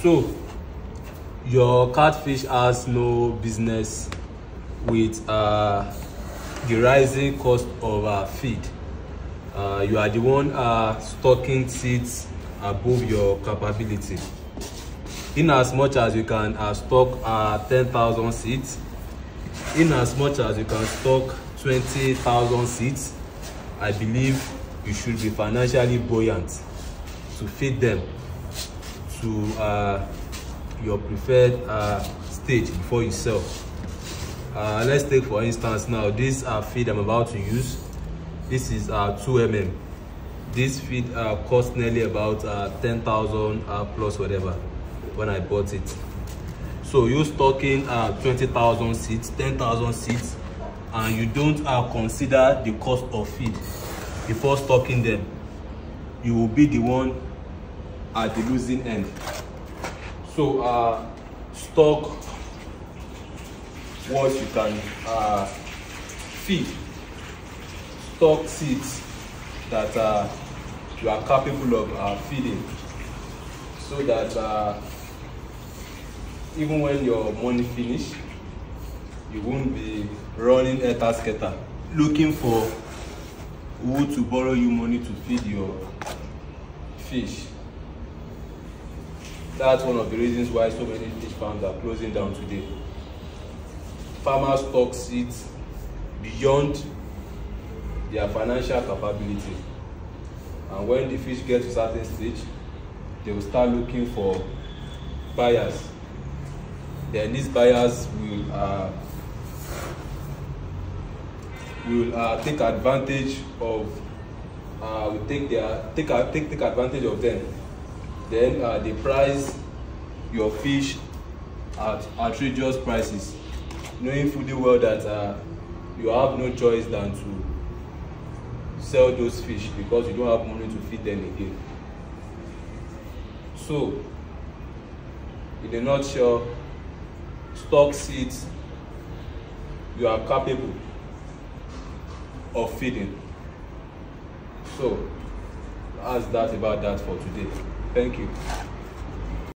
So your catfish has no business with the rising cost of feed. You are the one stocking seeds above your capability. In as much as you can stock 10,000 seeds, in as much as you can stock 20,000 seeds, I believe you should be financially buoyant to feed them to your preferred stage before you sell. Let's take for instance now this feed I'm about to use. This is 2 mm. This feed cost nearly about 10,000 plus whatever when I bought it. So you're stocking 20,000 seeds, 10,000 seeds, and you don't consider the cost of feed before stocking them. You will be the one at the losing end. So stock what you can feed. Stock seeds that you are capable of feeding, so that even when your money finish, you won't be running scatter looking for who to borrow you money to feed your fish. That's one of the reasons why so many fish farms are closing down today. Farmers stock seeds beyond their financial capability, and when the fish get to a certain stage, they will start looking for buyers. Then these buyers will take advantage of take advantage of them. Then they price your fish at outrageous prices, knowing fully well that you have no choice than to sell those fish because you don't have money to feed them again. So in a nutshell, stock seeds you are capable of feeding. So that's that about that for today. Thank you.